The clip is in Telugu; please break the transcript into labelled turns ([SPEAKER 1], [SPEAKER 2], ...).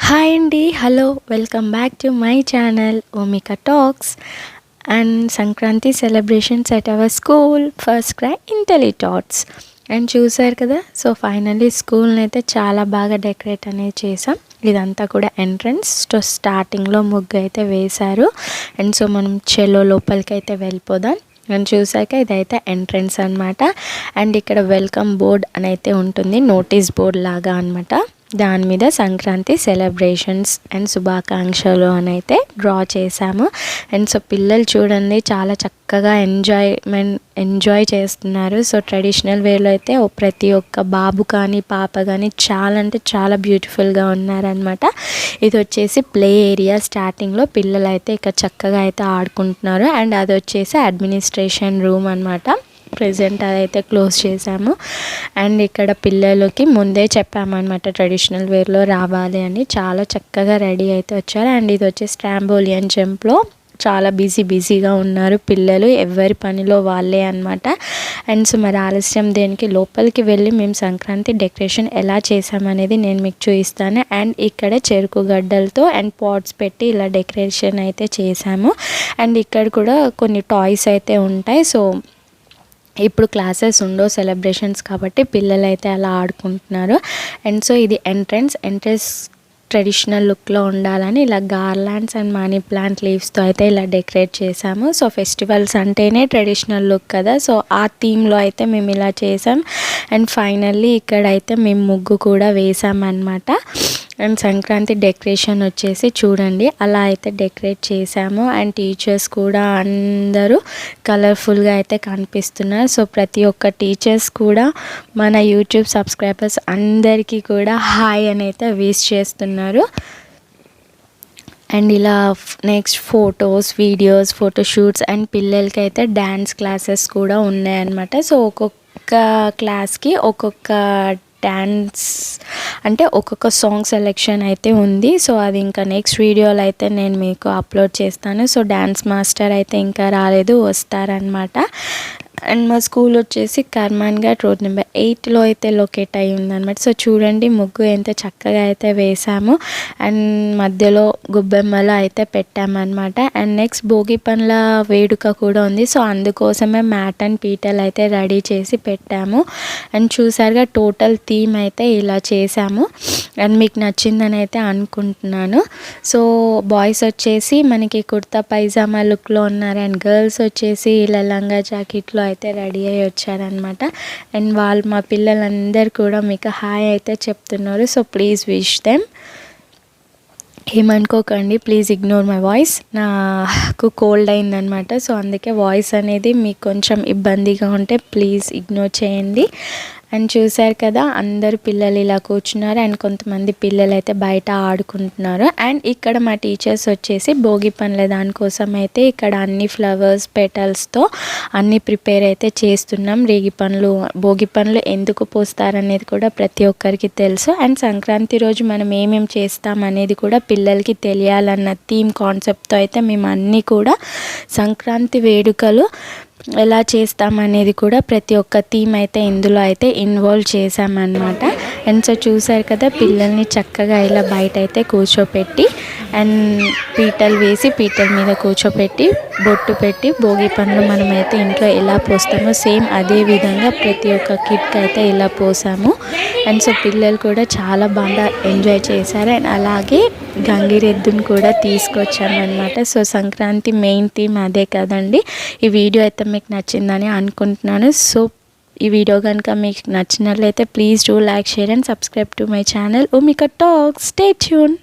[SPEAKER 1] హాయ్ అండి, hello, welcome back to my channel Omika Talks and Sankranti celebrations at our school First Cry Intellitots. And చూసారు కదా, సో ఫైనల్లీ స్కూల్ని అయితే చాలా బాగా డెకరేట్ అనేది చేసాం. ఇదంతా కూడా ఎంట్రన్స్. సో స్టార్టింగ్లో ముగ్గు అయితే వేశారు. అండ్ సో మనం చెలో లోపలికి అయితే వెళ్ళిపోదాం. అండ్ చూసాక ఇదైతే ఎంట్రన్స్ అనమాట. అండ్ ఇక్కడ వెల్కమ్ బోర్డ్ అని అయితే ఉంటుంది, నోటీస్ బోర్డ్ లాగా అనమాట. దాని మీద సంక్రాంతి సెలబ్రేషన్స్ అండ్ శుభాకాంక్షలు అని అయితే డ్రా చేశాము. అండ్ సో పిల్లలు చూడండి చాలా చక్కగా ఎంజాయ్ చేస్తున్నారు. సో ట్రెడిషనల్ వేలో అయితే ప్రతి ఒక్క బాబు కానీ పాప కానీ చాలా అంటే చాలా బ్యూటిఫుల్గా ఉన్నారనమాట. ఇది వచ్చేసి ప్లే ఏరియా. స్టార్టింగ్లో పిల్లలు అయితే ఇక్కడ చక్కగా అయితే ఆడుకుంటున్నారు. అండ్ అది వచ్చేసి అడ్మినిస్ట్రేషన్ రూమ్ అనమాట. ప్రెజెంట్ అదైతే క్లోజ్ చేసాము. అండ్ ఇక్కడ పిల్లలకి ముందే చెప్పామన్నమాట ట్రెడిషనల్ వేర్లో రావాలి అని. చాలా చక్కగా రెడీ అయితే వచ్చారు. అండ్ ఇది వచ్చేసి ట్రాంబోలియన్ జంప్లో చాలా బిజీగా ఉన్నారు పిల్లలు, ఎవరి పనిలో వాళ్ళే అనమాట. అండ్ సో మరి ఆలస్యం దేనికి, లోపలికి వెళ్ళి మేము సంక్రాంతి డెకరేషన్ ఎలా చేసామనేది నేను మీకు చూపిస్తాను. అండ్ ఇక్కడ చెరుకు గడ్డలతో అండ్ పాట్స్ పెట్టి ఇలా డెకరేషన్ అయితే చేసాము. అండ్ ఇక్కడ కూడా కొన్ని టాయ్స్ అయితే ఉంటాయి. సో ఇప్పుడు క్లాసెస్ ఉండవు సెలబ్రేషన్స్ కాబట్టి పిల్లలు అయితే అలా ఆడుకుంటున్నారు. అండ్ సో ఇది ఎంట్రన్స్ ట్రెడిషనల్ లుక్లో ఉండాలని ఇలా గార్లాండ్స్ అండ్ మనీ ప్లాంట్ లీవ్స్తో అయితే ఇలా డెకరేట్ చేసాము. సో ఫెస్టివల్స్ అంటేనే ట్రెడిషనల్ లుక్ కదా, సో ఆ థీమ్లో అయితే మేము ఇలా చేసాం. అండ్ ఫైనల్లీ ఇక్కడైతే మేము ముగ్గు కూడా వేసామన్నమాట. అండ్ సంక్రాంతి డెకరేషన్ వచ్చేసి చూడండి అలా అయితే డెకరేట్ చేసాము. అండ్ టీచర్స్ కూడా అందరూ కలర్ఫుల్గా అయితే కనిపిస్తున్నారు. సో ప్రతి ఒక్క టీచర్స్ కూడా మన యూట్యూబ్ సబ్స్క్రైబర్స్ అందరికీ కూడా హాయ్ అని అయితే విష్ చేస్తున్నారు. అండ్ ఇలా next photos, videos, photoshoots and పిల్లలకి అయితే డ్యాన్స్ క్లాసెస్ కూడా ఉన్నాయన్నమాట. సో ఒక్కొక్క క్లాస్కి ఒక్కొక్క డ్యాన్స్ అంటే ఒక్కొక్క సాంగ్ సెలెక్షన్ అయితే ఉంది. సో అది ఇంకా నెక్స్ట్ వీడియోలో అయితే నేను మీకు అప్లోడ్ చేస్తాను. సో డ్యాన్స్ మాస్టర్ అయితే ఇంకా రాలేదు, వస్తారనమాట. అండ్ మా స్కూల్ వచ్చేసి కర్మాన్ ఘాట్ రోడ్ నెంబర్ 8లో అయితే లొకేట్ అయ్యి ఉందన్నమాట. సో చూడండి ముగ్గు ఎంత చక్కగా అయితే వేసాము. అండ్ మధ్యలో గుబ్బెమ్మలు అయితే పెట్టామన్నమాట. అండ్ నెక్స్ట్ భోగి పండ్ల వేడుక కూడా ఉంది. సో అందుకోసమే మ్యాట్ అండ్ పీటలు అయితే రెడీ చేసి పెట్టాము. అండ్ చూసారుగా టోటల్ థీమ్ అయితే ఇలా చేసాము. అండ్ మీకు నచ్చిందని అయితే అనుకుంటున్నాను. సో బాయ్స్ వచ్చేసి మనకి కుర్తా పైజామా లుక్లో ఉన్నారు. అండ్ గర్ల్స్ వచ్చేసి ఇలా లంగా జాకెట్లో అయితే రెడీ అయ్యి వచ్చారనమాట. అండ్ మా పిల్లలందరూ కూడా మీకు హాయ్ అయితే చెప్తున్నారు. So please wish them. ఏమనుకోకండి, ప్లీజ్ ఇగ్నోర్ మై వాయిస్. నాకు కోల్డ్ అయిందనమాట. సో అందుకే వాయిస్ అనేది మీకు కొంచెం ఇబ్బందిగా ఉంటే ప్లీజ్ ఇగ్నోర్ చేయండి. అండ్ చూసారు కదా అందరు పిల్లలు ఇలా కూర్చున్నారు. అండ్ కొంతమంది పిల్లలు అయితే బయట ఆడుకుంటున్నారు. అండ్ ఇక్కడ మా టీచర్స్ వచ్చేసి భోగి పండ్ల దానికోసం అయితే ఇక్కడ అన్ని ఫ్లవర్స్ పెటల్స్తో అన్నీ ప్రిపేర్ అయితే చేస్తున్నాం. భోగి పండ్లు ఎందుకు పోస్తారనేది కూడా ప్రతి ఒక్కరికి తెలుసు. అండ్ సంక్రాంతి రోజు మనం ఏమేమి చేస్తాం అనేది కూడా పిల్లలకి తెలియాలన్న థీమ్ కాన్సెప్ట్తో అయితే మేము అన్నీ కూడా సంక్రాంతి వేడుకలు ఎలా చేస్తామనేది కూడా ప్రతి ఒక్క థీమ్ అయితే ఇందులో అయితే ఇన్వాల్వ్ చేసామన్నమాట. అండ్ సో చూసారు కదా పిల్లల్ని చక్కగా ఇలా బయట అయితే కూర్చోపెట్టి అండ్ పీటలు వేసి పీటల మీద కూర్చోపెట్టి బొట్టు పెట్టి భోగి పండ్లు మనమైతే ఇంట్లో ఎలా పోస్తామో సేమ్ అదే విధంగా ప్రతి ఒక్క కిట్కి అయితే ఇలా పోసాము. అండ్ సో పిల్లలు కూడా చాలా బాగా ఎంజాయ్ చేశారు. అండ్ అలాగే గంగిరెద్దును కూడా తీసుకొచ్చామన్నమాట. సో సంక్రాంతి మెయిన్ థీమ్ అదే కదండి. ఈ వీడియో అయితే మీకు నచ్చిందని అనుకుంటున్నాను. సో ఈ వీడియో కనుక మీకు నచ్చినట్లయితే please do like, share and subscribe to my channel Omika Talks. Stay tune.